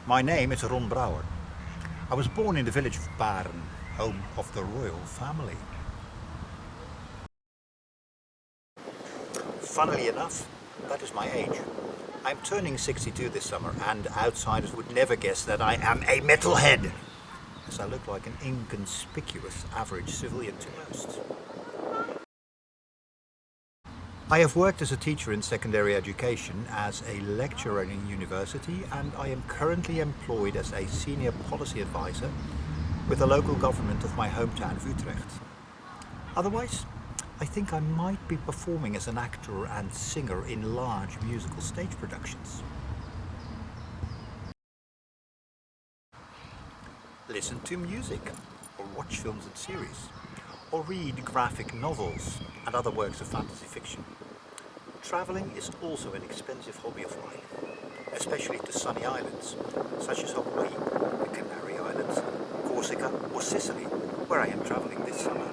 My name is Brouwer. I was born in the village of Baren, home of the royal family. Funnily enough, that is my age. I'm turning 62 this summer, and outsiders would never guess that I am a metalhead, as I look like an inconspicuous average civilian to most. I have worked as a teacher in secondary education, as a lecturer in university, and I am currently employed as a senior policy advisor with the local government of my hometown of Utrecht. Otherwise, I think I might be performing as an actor and singer in large musical stage productions. Listen to music, or watch films and series, or read graphic novels and other works of fantasy fiction. Travelling is also an expensive hobby of mine, especially to sunny islands, such as Hawaii, the Canary Islands, Corsica or Sicily, where I am travelling this summer,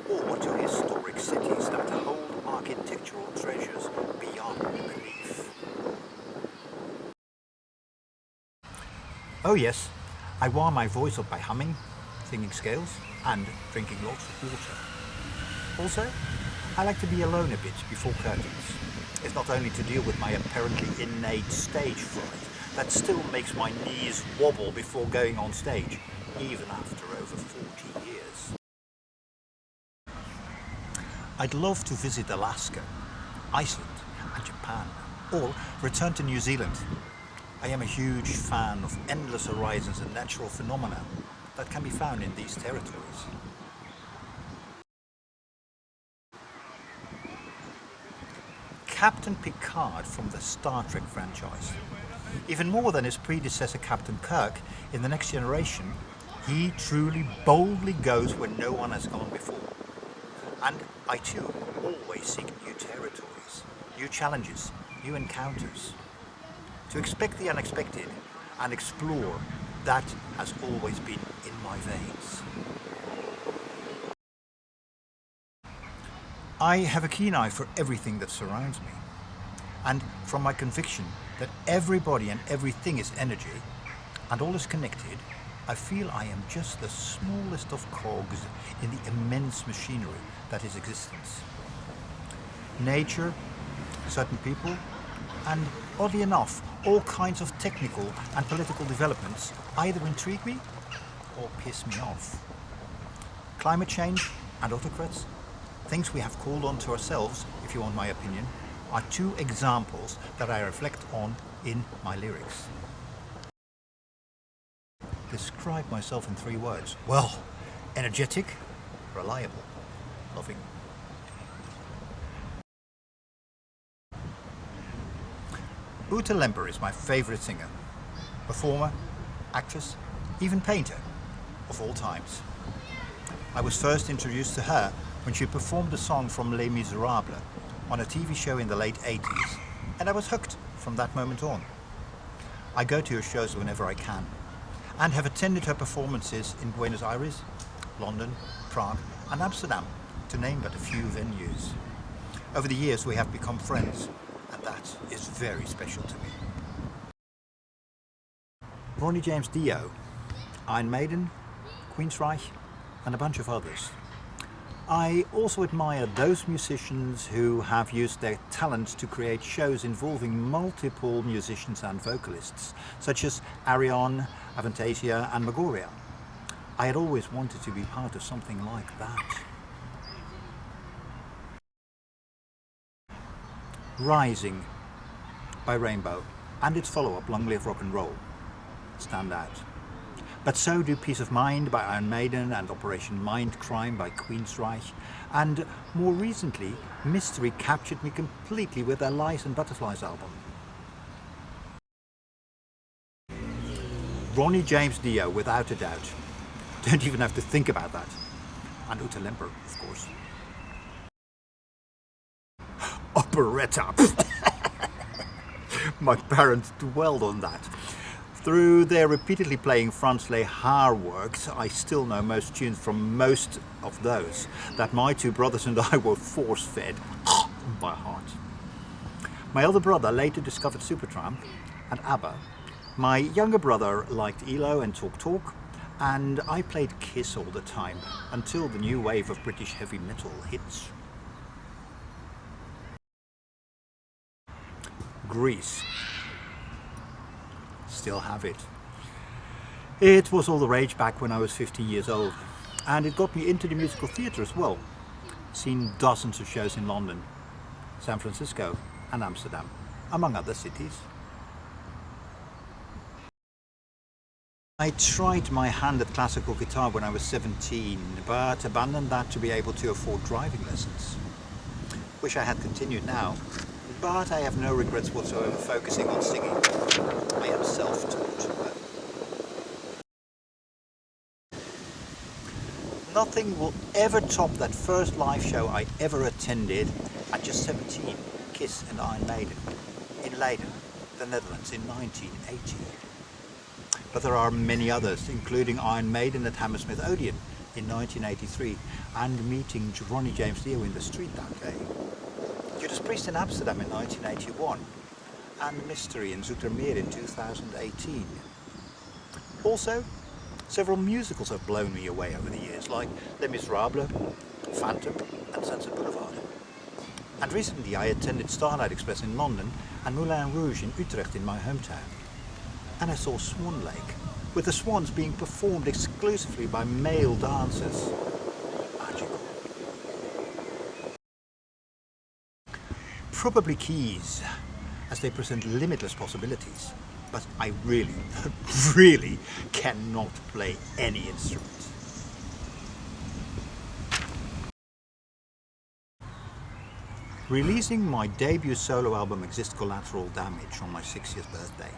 or to historic cities that hold architectural treasures beyond belief. Oh yes, I warm my voice up by humming, singing scales, and drinking lots of water. Also, I like to be alone a bit before curtains, if not only to deal with my apparently innate stage fright that still makes my knees wobble before going on stage, even after over 40 years. I'd love to visit Alaska, Iceland and Japan, or return to New Zealand. I am a huge fan of endless horizons and natural phenomena that can be found in these territories. Captain Picard from the Star Trek franchise. Even more than his predecessor Captain Kirk in The Next Generation, he truly boldly goes where no one has gone before. And I too always seek new territories, new challenges, new encounters. To expect the unexpected and explore, that has always been in my veins. I have a keen eye for everything that surrounds me. And from my conviction that everybody and everything is energy and all is connected, I feel I am just the smallest of cogs in the immense machinery that is existence. Nature, certain people, and oddly enough, all kinds of technical and political developments either intrigue me or piss me off. Climate change and autocrats, things we have called on to ourselves, if you want my opinion, are two examples that I reflect on in my lyrics. Describe myself in 3 words. Well, energetic, reliable, loving. Ute Lemper is my favourite singer, performer, actress, even painter of all times. I was first introduced to her when she performed a song from Les Miserables on a TV show in the late 80s, and I was hooked from that moment on. I go to her shows whenever I can, and have attended her performances in Buenos Aires, London, Prague and Amsterdam, to name but a few venues. Over the years we have become friends, and that is very special to me. Ronnie James Dio, Iron Maiden, Queensryche and a bunch of others. I also admire those musicians who have used their talent to create shows involving multiple musicians and vocalists, such as Arion, Avantasia and Magoria. I had always wanted to be part of something like that. Rising by Rainbow and its follow-up Long Live Rock and Roll stand out. But so do Peace of Mind by Iron Maiden and Operation Mindcrime by Queensryche, and more recently, Mystery captured me completely with their Lies and Butterflies album. Ronnie James Dio, without a doubt. Don't even have to think about that. And Ute Lemper, of course. Operetta. My parents dwelled on that. Through their repeatedly playing Franz Lehár works, I still know most tunes from most of those that my 2 brothers and I were force-fed by heart. My elder brother later discovered Supertramp and ABBA, My younger brother liked ELO and Talk Talk, and I played Kiss all the time until the new wave of British heavy metal hits. Grease. Still have it. It was all the rage back when I was 15 years old, and it got me into the musical theatre as well. Seen dozens of shows in London, San Francisco and Amsterdam, among other cities. I tried my hand at classical guitar when I was 17, but abandoned that to be able to afford driving lessons. Wish I had continued now, but I have no regrets whatsoever focusing on singing. I am self-taught. Nothing will ever top that first live show I ever attended at just 17, Kiss and Iron Maiden, in Leiden, the Netherlands in 1980. But there are many others, including Iron Maiden at Hammersmith Odeon in 1983 and meeting Ronnie James Dio in the street that day. Judas Priest in Amsterdam in 1981 and Mystery in Zoetermeer in 2018. Also, several musicals have blown me away over the years, like Les Miserables, Phantom and Sunset Boulevard. And recently I attended Starlight Express in London and Moulin Rouge in Utrecht in my hometown. And I saw Swan Lake, with the swans being performed exclusively by male dancers. Magical. Probably keys, as they present limitless possibilities. But I really, really cannot play any instrument. Releasing my debut solo album Exist Collateral Damage on my 60th birthday.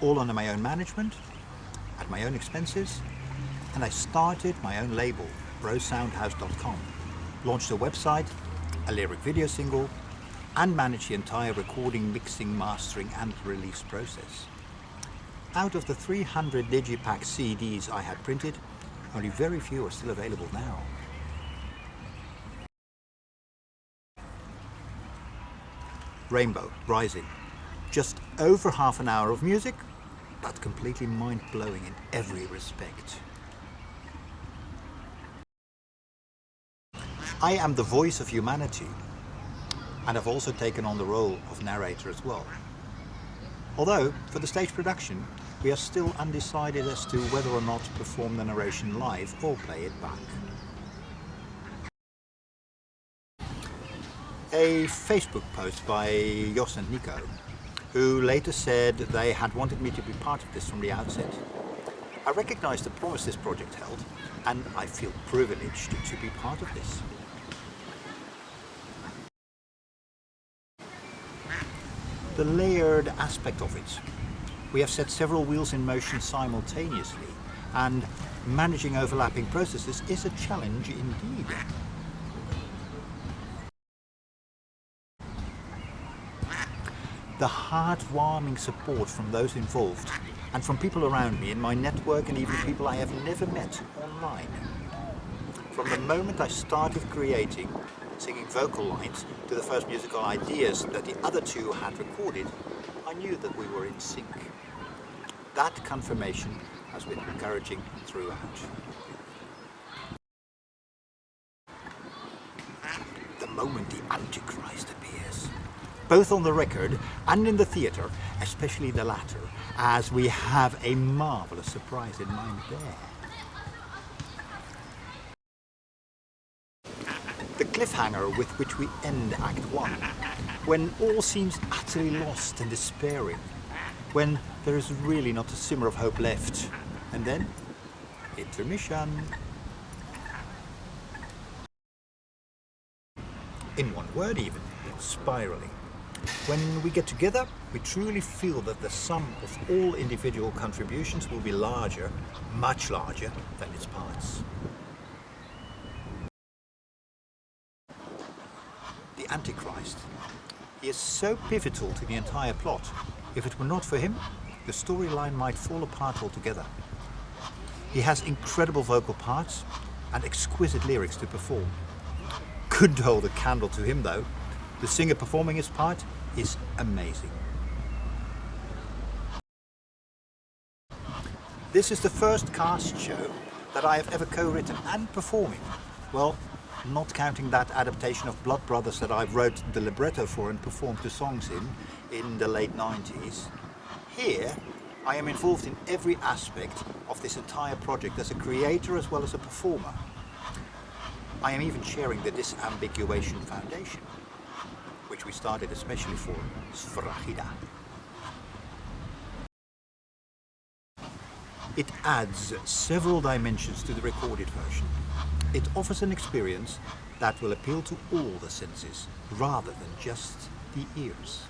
All under my own management, at my own expenses, and I started my own label, brosoundhouse.com, launched a website, a lyric video single, and manage the entire recording, mixing, mastering and release process. Out of the 300 digipack CDs I had printed, only very few are still available now. Rainbow Rising. Just over half an hour of music, but completely mind-blowing in every respect. I am the voice of humanity, and I've also taken on the role of narrator as well. Although, for the stage production, we are still undecided as to whether or not to perform the narration live or play it back. A Facebook post by Jos and Nico, who later said they had wanted me to be part of this from the outset. I recognise the promise this project held, and I feel privileged to be part of this. The layered aspect of it. We have set several wheels in motion simultaneously, and managing overlapping processes is a challenge indeed. The heartwarming support from those involved, and from people around me in my network and even people I have never met online. From the moment I started creating, singing vocal lines, to the first musical ideas that the other two had recorded, I knew that we were in sync. That confirmation has been encouraging throughout. The moment the Antichrist appears, both on the record and in the theatre, especially the latter, as we have a marvellous surprise in mind there. The cliffhanger with which we end Act 1, when all seems utterly lost and despairing, when there is really not a simmer of hope left, and then intermission. In one word even, spiraling. When we get together, we truly feel that the sum of all individual contributions will be larger, much larger than its parts. The Antichrist. He is so pivotal to the entire plot. If it were not for him, the storyline might fall apart altogether. He has incredible vocal parts and exquisite lyrics to perform. Couldn't hold a candle to him though. The singer performing his part is amazing. This is the first cast show that I have ever co-written and performing. Well, not counting that adaptation of Blood Brothers that I wrote the libretto for and performed the songs in the late 90s. Here, I am involved in every aspect of this entire project as a creator as well as a performer. I am even chairing the Disambiguation Foundation, which we started especially for Sphragida. It adds several dimensions to the recorded version. It offers an experience that will appeal to all the senses rather than just the ears.